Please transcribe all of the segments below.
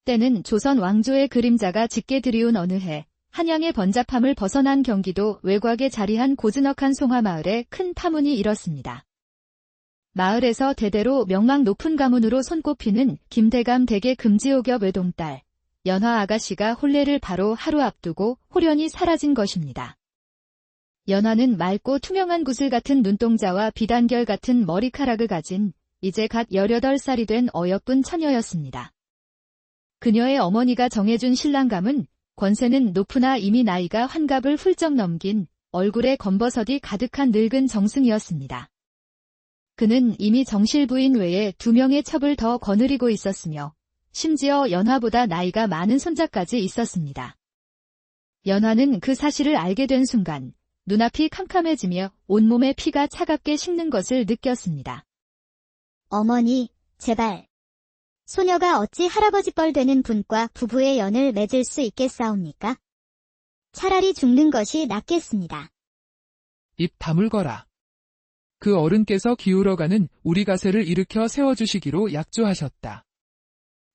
때는 조선 왕조의 그림자가 짙게 드리운 어느 해, 한양의 번잡함을 벗어난 경기도 외곽에 자리한 고즈넉한 송화마을에 큰 파문이 일었습니다. 마을에서 대대로 명망 높은 가문으로 손꼽히는 김대감 댁의 금지옥엽 외동딸, 연화 아가씨가 혼례를 바로 하루 앞두고 홀연히 사라진 것입니다. 연화는 맑고 투명한 구슬 같은 눈동자와 비단결 같은 머리카락을 가진 이제 갓 18살이 된 어여쁜 처녀였습니다. 그녀의 어머니가 정해준 신랑감은 권세는 높으나 이미 나이가 환갑을 훌쩍 넘긴 얼굴에 검버섯이 가득한 늙은 정승이었습니다. 그는 이미 정실 부인 외에 2명의 첩을 더 거느리고 있었으며 심지어 연화보다 나이가 많은 손자까지 있었습니다. 연화는 그 사실을 알게 된 순간 눈앞이 캄캄해지며 온몸에 피가 차갑게 식는 것을 느꼈습니다. 어머니, 제발. 소녀가 어찌 할아버지 뻘 되는 분과 부부의 연을 맺을 수 있겠사옵니까? 차라리 죽는 것이 낫겠습니다. 입 다물거라. 그 어른께서 기울어가는 우리 가세를 일으켜 세워주시기로 약조하셨다.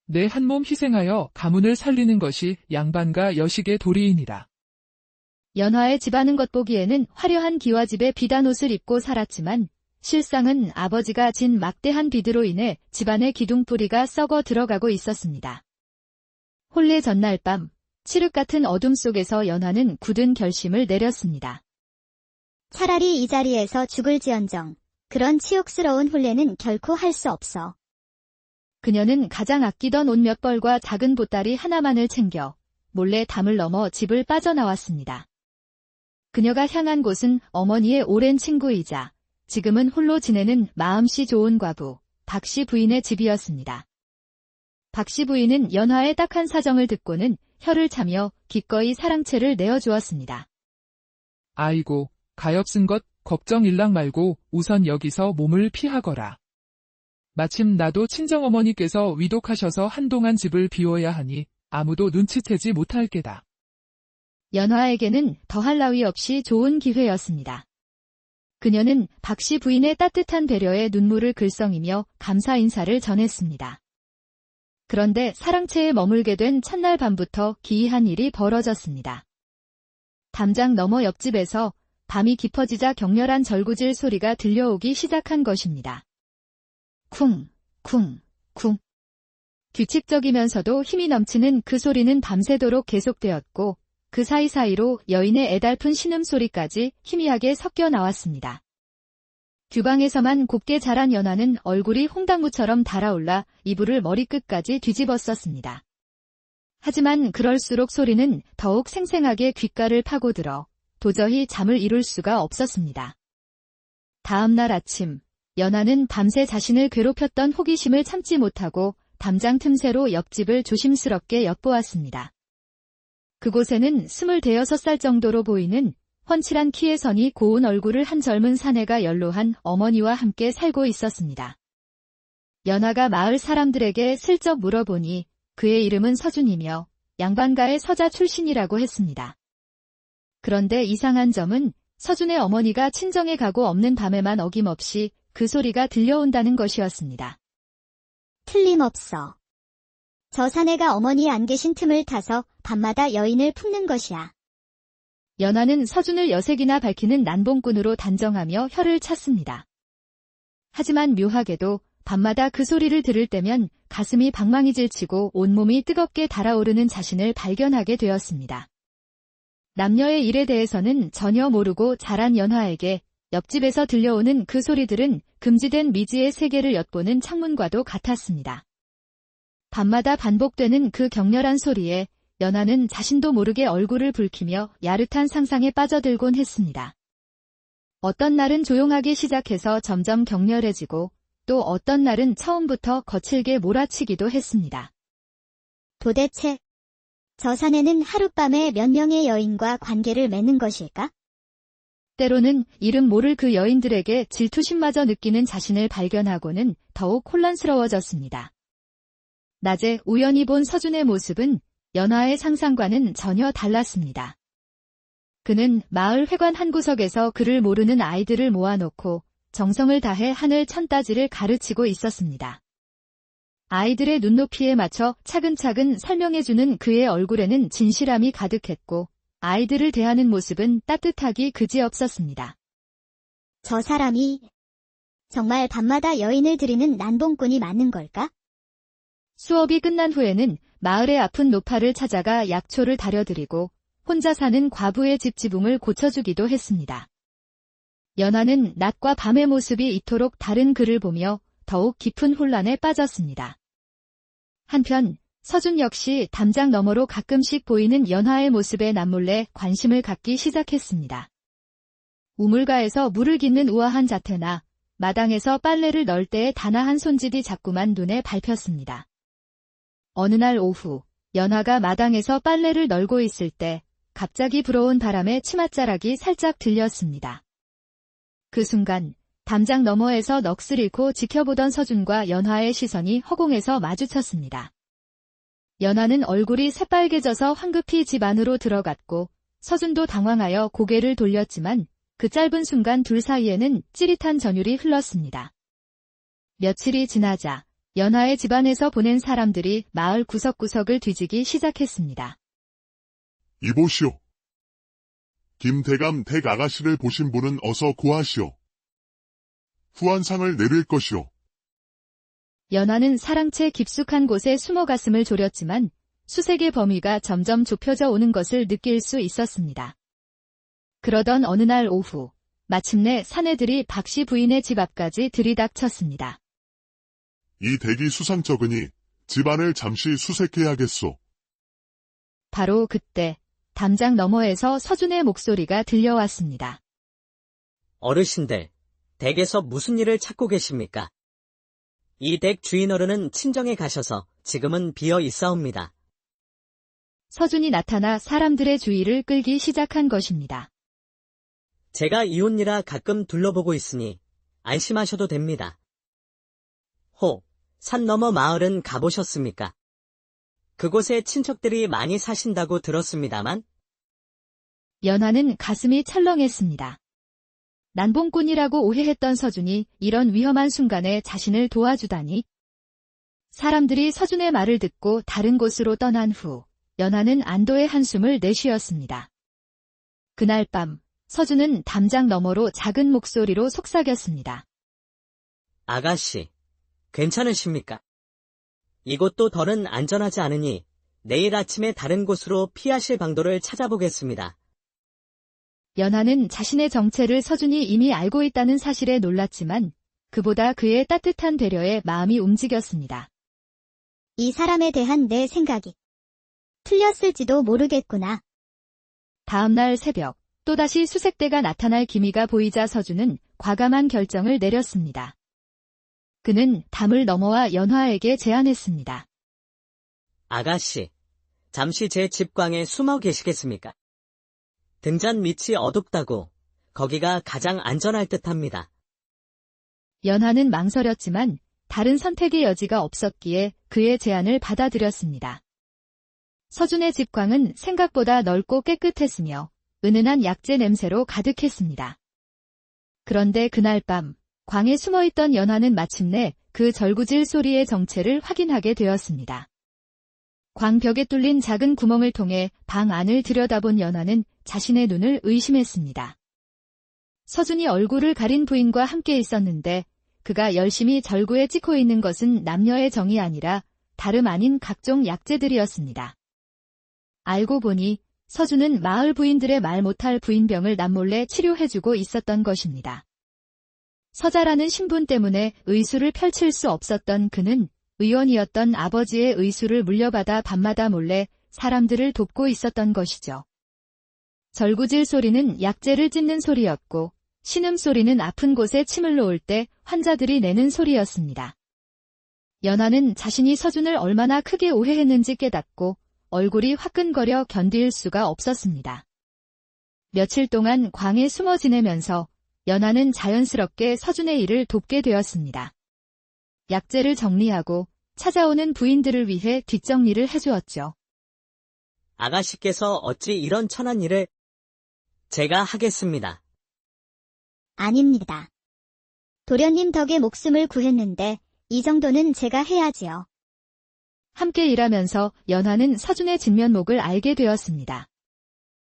내 한 몸 희생하여 가문을 살리는 것이 양반과 여식의 도리이니라. 연화의 집안은 겉보기에는 화려한 기와집에 비단 옷을 입고 살았지만 실상은 아버지가 진 막대한 빚으로 인해 집안의 기둥뿌리가 썩어 들어가고 있었습니다. 혼례 전날 밤, 칠흑 같은 어둠 속에서 연화는 굳은 결심을 내렸습니다. 차라리 이 자리에서 죽을지언정 그런 치욕스러운 혼례는 결코 할 수 없어. 그녀는 가장 아끼던 옷 몇 벌과 작은 보따리 하나만을 챙겨 몰래 담을 넘어 집을 빠져나왔습니다. 그녀가 향한 곳은 어머니의 오랜 친구이자 지금은 홀로 지내는 마음씨 좋은 과부, 박씨 부인의 집이었습니다. 박씨 부인은 연화의 딱한 사정을 듣고는 혀를 차며 기꺼이 사랑채를 내어주었습니다. 아이고, 가엾은 것 걱정 일랑 말고 우선 여기서 몸을 피하거라. 마침 나도 친정어머니께서 위독하셔서 한동안 집을 비워야 하니 아무도 눈치채지 못할 게다. 연화에게는 더할 나위 없이 좋은 기회였습니다. 그녀는 박씨 부인의 따뜻한 배려에 눈물을 글썽이며 감사 인사를 전했습니다. 그런데 사랑채에 머물게 된 첫날 밤부터 기이한 일이 벌어졌습니다. 담장 너머 옆집에서 밤이 깊어지자 격렬한 절구질 소리가 들려오기 시작한 것입니다. 쿵, 쿵, 쿵. 규칙적이면서도 힘이 넘치는 그 소리는 밤새도록 계속되었고 그 사이사이로 여인의 애달픈 신음소리까지 희미하게 섞여 나왔습니다. 규방에서만 곱게 자란 연화는 얼굴이 홍당무처럼 달아올라 이불을 머리끝까지 뒤집었었습니다. 하지만 그럴수록 소리는 더욱 생생하게 귓가를 파고들어 도저히 잠을 이룰 수가 없었습니다. 다음 날 아침, 연화는 밤새 자신을 괴롭혔던 호기심을 참지 못하고 담장 틈새로 옆집을 조심스럽게 엿보았습니다. 그곳에는 26살 정도로 보이는 훤칠한 키에 선이 고운 얼굴을 한 젊은 사내가 연로한 어머니와 함께 살고 있었습니다. 연화가 마을 사람들에게 슬쩍 물어보니 그의 이름은 서준이며 양반가의 서자 출신이라고 했습니다. 그런데 이상한 점은 서준의 어머니가 친정에 가고 없는 밤에만 어김없이 그 소리가 들려온다는 것이었습니다. 틀림없어. 저 사내가 어머니 안 계신 틈을 타서 밤마다 여인을 품는 것이야. 연화는 서준을 여색이나 밝히는 난봉꾼으로 단정하며 혀를 찼습니다. 하지만 묘하게도 밤마다 그 소리를 들을 때면 가슴이 방망이 질치고 온몸이 뜨겁게 달아오르는 자신을 발견하게 되었습니다. 남녀의 일에 대해서는 전혀 모르고 자란 연화에게 옆집에서 들려오는 그 소리들은 금지된 미지의 세계를 엿보는 창문과도 같았습니다. 밤마다 반복되는 그 격렬한 소리에 연화는 자신도 모르게 얼굴을 붉히며 야릇한 상상에 빠져들곤 했습니다. 어떤 날은 조용하게 시작해서 점점 격렬해지고 또 어떤 날은 처음부터 거칠게 몰아치기도 했습니다. 도대체 저 사내는 하룻밤에 몇 명의 여인과 관계를 맺는 것일까? 때로는 이름 모를 그 여인들에게 질투심마저 느끼는 자신을 발견하고는 더욱 혼란스러워졌습니다. 낮에 우연히 본 서준의 모습은 연화의 상상과는 전혀 달랐습니다. 그는 마을 회관 한 구석에서 그를 모르는 아이들을 모아놓고 정성을 다해 하늘 천따지를 가르치고 있었습니다. 아이들의 눈높이에 맞춰 차근차근 설명해주는 그의 얼굴에는 진실함이 가득했고 아이들을 대하는 모습은 따뜻하기 그지없었습니다. 저 사람이 정말 밤마다 여인을 들이는 난봉꾼이 맞는 걸까? 수업이 끝난 후에는 마을의 아픈 노파를 찾아가 약초를 다려드리고 혼자 사는 과부의 집 지붕을 고쳐주기도 했습니다. 연하는 낮과 밤의 모습이 이토록 다른 그를 보며 더욱 깊은 혼란에 빠졌습니다. 한편 서준 역시 담장 너머로 가끔씩 보이는 연하의 모습에 남몰래 관심을 갖기 시작했습니다. 우물가에서 물을 깃는 우아한 자태나 마당에서 빨래를 널 때의 단아한 손짓이 자꾸만 눈에 밟혔습니다. 어느 날 오후 연하가 마당에서 빨래를 널고 있을 때 갑자기 불어온 바람에 치맛자락이 살짝 들렸습니다. 그 순간 담장 너머에서 넋을 잃고 지켜보던 서준과 연하의 시선이 허공에서 마주쳤습니다. 연하는 얼굴이 새빨개져서 황급히 집 안으로 들어갔고 서준도 당황하여 고개를 돌렸지만 그 짧은 순간 둘 사이에는 찌릿한 전율이 흘렀습니다. 며칠이 지나자 연하의 집안에서 보낸 사람들이 마을 구석구석을 뒤지기 시작했습니다. 이보시오. 김대감 댁아가씨를 보신 분은 어서 구하시오. 후한상을 내릴 것이오. 연하는 사랑채 깊숙한 곳에 숨어 가슴을 졸였지만 수색의 범위가 점점 좁혀져 오는 것을 느낄 수 있었습니다. 그러던 어느 날 오후, 마침내 사내들이 박씨 부인의 집 앞까지 들이닥쳤습니다. 이 댁이 수상쩍으니 집안을 잠시 수색해야겠소. 바로 그때 담장 너머에서 서준의 목소리가 들려왔습니다. 어르신들, 댁에서 무슨 일을 찾고 계십니까? 이 댁 주인 어른은 친정에 가셔서 지금은 비어 있사옵니다. 서준이 나타나 사람들의 주의를 끌기 시작한 것입니다. 제가 이혼이라 가끔 둘러보고 있으니 안심하셔도 됩니다. 산 너머 마을은 가보셨습니까? 그곳에 친척들이 많이 사신다고 들었습니다만. 연하는 가슴이 철렁했습니다. 난봉꾼이라고 오해했던 서준이 이런 위험한 순간에 자신을 도와주다니. 사람들이 서준의 말을 듣고 다른 곳으로 떠난 후 연하는 안도의 한숨을 내쉬었습니다. 그날 밤 서준은 담장 너머로 작은 목소리로 속삭였습니다. 아가씨, 괜찮으십니까? 이곳도 덜은 안전하지 않으니 내일 아침에 다른 곳으로 피하실 방도를 찾아보겠습니다. 연하는 자신의 정체를 서준이 이미 알고 있다는 사실에 놀랐지만 그보다 그의 따뜻한 배려에 마음이 움직였습니다. 이 사람에 대한 내 생각이 틀렸을지도 모르겠구나. 다음 날 새벽 또다시 수색대가 나타날 기미가 보이자 서준은 과감한 결정을 내렸습니다. 그는 담을 넘어와 연화에게 제안했습니다. 아가씨, 잠시 제 집광에 숨어 계시겠습니까? 등잔 밑이 어둡다고 거기가 가장 안전할 듯합니다. 연하는 망설였지만 다른 선택의 여지가 없었기에 그의 제안을 받아들였습니다. 서준의 집광은 생각보다 넓고 깨끗했으며 은은한 약재 냄새로 가득했습니다. 그런데 그날 밤 광에 숨어있던 연하는 마침내 그 절구질 소리의 정체를 확인하게 되었습니다. 광벽에 뚫린 작은 구멍을 통해 방 안을 들여다본 연하는 자신의 눈을 의심했습니다. 서준이 얼굴을 가린 부인과 함께 있었는데 그가 열심히 절구에 찍고 있는 것은 남녀의 정이 아니라 다름 아닌 각종 약재들이었습니다. 알고 보니 서준은 마을 부인들의 말 못할 부인병을 남몰래 치료해주고 있었던 것입니다. 서자라는 신분 때문에 의술을 펼칠 수 없었던 그는 의원이었던 아버지의 의술을 물려받아 밤마다 몰래 사람들을 돕고 있었던 것이죠. 절구질 소리는 약재를 찢는 소리였고 신음소리는 아픈 곳에 침을 놓을 때 환자들이 내는 소리였습니다. 연하는 자신이 서준을 얼마나 크게 오해했는지 깨닫고 얼굴이 화끈거려 견딜 수가 없었습니다. 며칠 동안 광에 숨어 지내면서 연하는 자연스럽게 서준의 일을 돕게 되었습니다. 약재를 정리하고 찾아오는 부인들을 위해 뒷정리를 해주었죠. 아가씨께서 어찌 이런 천한 일을 제가 하겠습니다. 아닙니다. 도련님 덕에 목숨을 구했는데 이 정도는 제가 해야지요. 함께 일하면서 연화는 서준의 진면목을 알게 되었습니다.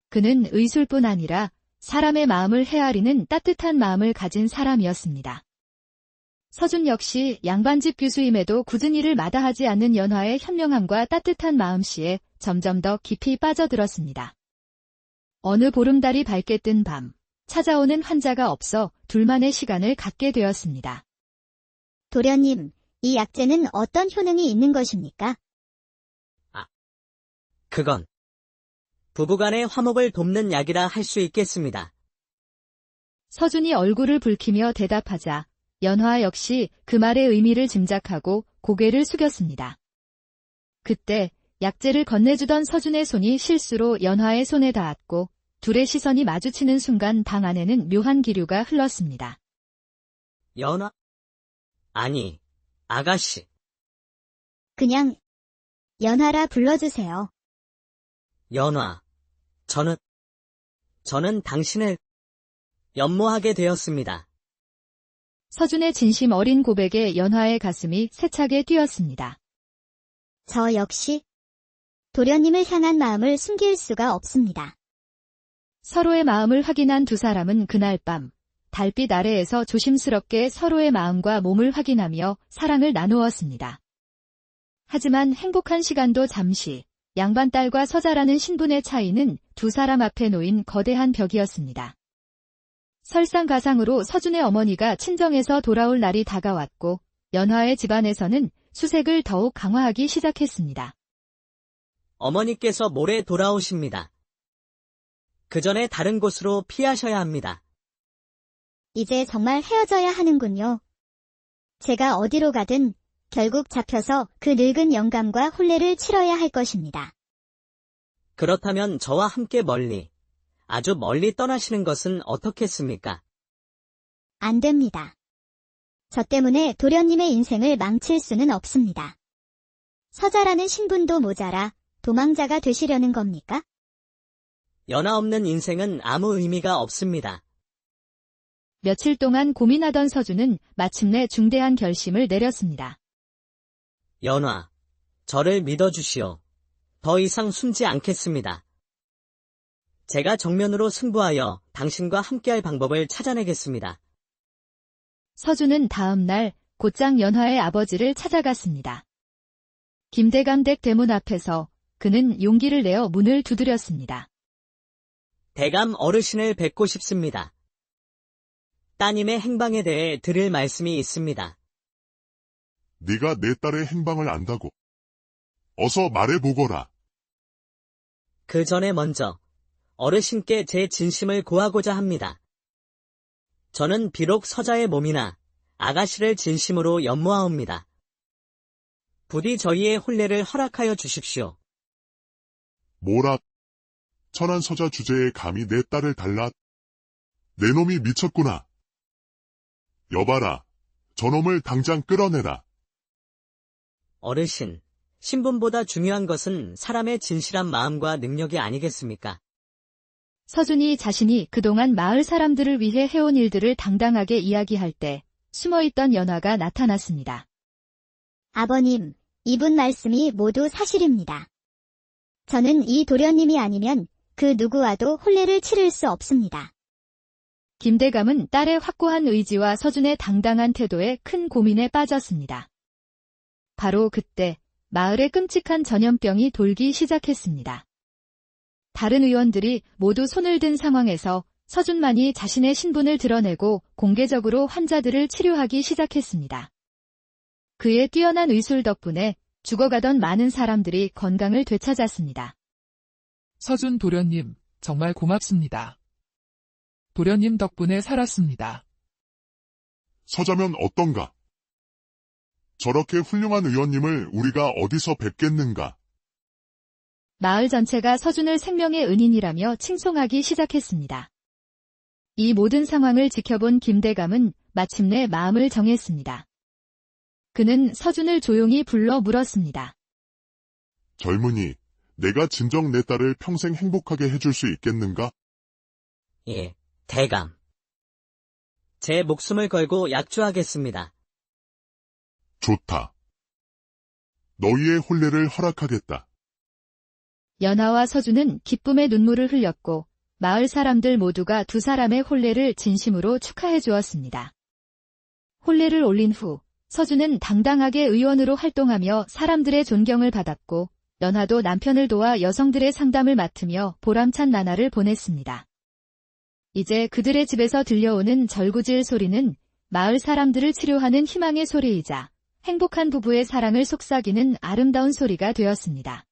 그는 의술뿐 아니라 사람의 마음을 헤아리는 따뜻한 마음을 가진 사람이었습니다. 서준 역시 양반집 교수임에도 굳은 일을 마다하지 않는 연화의 현명함과 따뜻한 마음씨에 점점 더 깊이 빠져들었습니다. 어느 보름달이 밝게 뜬 밤, 찾아오는 환자가 없어 둘만의 시간을 갖게 되었습니다. 도련님, 이 약재는 어떤 효능이 있는 것입니까? 그건 부부간의 화목을 돕는 약이라 할 수 있겠습니다. 서준이 얼굴을 붉히며 대답하자 연화 역시 그 말의 의미를 짐작하고 고개를 숙였습니다. 그때 약재를 건네주던 서준의 손이 실수로 연화의 손에 닿았고 둘의 시선이 마주치는 순간 방 안에는 묘한 기류가 흘렀습니다. 연화? 아니, 아가씨. 그냥 연하라 불러주세요. 연화. 저는 당신을 연모하게 되었습니다. 서준의 진심 어린 고백에 연화의 가슴이 세차게 뛰었습니다. 저 역시 도련님을 향한 마음을 숨길 수가 없습니다. 서로의 마음을 확인한 두 사람은 그날 밤 달빛 아래에서 조심스럽게 서로의 마음과 몸을 확인하며 사랑을 나누었습니다. 하지만 행복한 시간도 잠시, 양반딸과 서자라는 신분의 차이는 두 사람 앞에 놓인 거대한 벽이었습니다. 설상가상으로 서준의 어머니가 친정에서 돌아올 날이 다가왔고 연화의 집안에서는 수색을 더욱 강화하기 시작했습니다. 어머니께서 모레 돌아오십니다. 그 전에 다른 곳으로 피하셔야 합니다. 이제 정말 헤어져야 하는군요. 제가 어디로 가든 결국 잡혀서 그 늙은 영감과 혼례를 치러야 할 것입니다. 그렇다면 저와 함께 멀리, 아주 멀리 떠나시는 것은 어떻겠습니까? 안 됩니다. 저 때문에 도련님의 인생을 망칠 수는 없습니다. 서자라는 신분도 모자라 도망자가 되시려는 겁니까? 연화 없는 인생은 아무 의미가 없습니다. 며칠 동안 고민하던 서준은 마침내 중대한 결심을 내렸습니다. 연화, 저를 믿어주시오. 더 이상 숨지 않겠습니다. 제가 정면으로 승부하여 당신과 함께할 방법을 찾아내겠습니다. 서준은 다음 날 곧장 연화의 아버지를 찾아갔습니다. 김대감 댁 대문 앞에서 그는 용기를 내어 문을 두드렸습니다. 대감 어르신을 뵙고 싶습니다. 따님의 행방에 대해 드릴 말씀이 있습니다. 네가 내 딸의 행방을 안다고. 어서 말해보거라. 그 전에 먼저 어르신께 제 진심을 고하고자 합니다. 저는 비록 서자의 몸이나 아가씨를 진심으로 연모하옵니다. 부디 저희의 혼례를 허락하여 주십시오. 뭐라? 천한 서자 주제에 감히 내 딸을 달라? 내 놈이 미쳤구나. 여봐라. 저놈을 당장 끌어내라. 어르신, 신분보다 중요한 것은 사람의 진실한 마음과 능력이 아니겠습니까? 서준이 자신이 그동안 마을 사람들을 위해 해온 일들을 당당하게 이야기할 때 숨어있던 연화가 나타났습니다. 아버님, 이분 말씀이 모두 사실입니다. 저는 이 도련님이 아니면 그 누구와도 혼례를 치를 수 없습니다. 김대감은 딸의 확고한 의지와 서준의 당당한 태도에 큰 고민에 빠졌습니다. 바로 그때 마을에 끔찍한 전염병이 돌기 시작했습니다. 다른 의원들이 모두 손을 든 상황에서 서준만이 자신의 신분을 드러내고 공개적으로 환자들을 치료하기 시작했습니다. 그의 뛰어난 의술 덕분에 죽어가던 많은 사람들이 건강을 되찾았습니다. 서준 도련님, 정말 고맙습니다. 도련님 덕분에 살았습니다. 서자면 어떤가? 저렇게 훌륭한 의원님을 우리가 어디서 뵙겠는가? 마을 전체가 서준을 생명의 은인이라며 칭송하기 시작했습니다. 이 모든 상황을 지켜본 김대감은 마침내 마음을 정했습니다. 그는 서준을 조용히 불러 물었습니다. 젊은이, 내가 진정 내 딸을 평생 행복하게 해줄 수 있겠는가? 예, 대감. 제 목숨을 걸고 약주하겠습니다. 좋다. 너희의 혼례를 허락하겠다. 연하와 서주는 기쁨의 눈물을 흘렸고 마을 사람들 모두가 두 사람의 혼례를 진심으로 축하해 주었습니다. 혼례를 올린 후 서주는 당당하게 의원으로 활동하며 사람들의 존경을 받았고 연하도 남편을 도와 여성들의 상담을 맡으며 보람찬 나날을 보냈습니다. 이제 그들의 집에서 들려오는 절구질 소리는 마을 사람들을 치료하는 희망의 소리이자 행복한 부부의 사랑을 속삭이는 아름다운 소리가 되었습니다.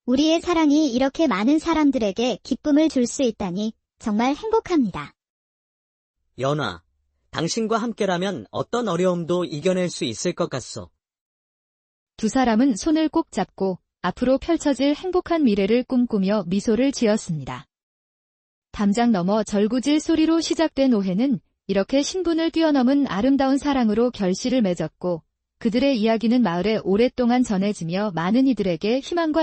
우리의 사랑이 이렇게 많은 사람들에게 기쁨을 줄 수 있다니 정말 행복합니다. 연화, 당신과 함께라면 어떤 어려움도 이겨낼 수 있을 것 같소. 두 사람은 손을 꼭 잡고 앞으로 펼쳐질 행복한 미래를 꿈꾸며 미소를 지었습니다. 담장 너머 절구질 소리로 시작된 오해는 이렇게 신분을 뛰어넘은 아름다운 사랑으로 결실을 맺었고 그들의 이야기는 마을에 오랫동안 전해지며 많은 이들에게 희망과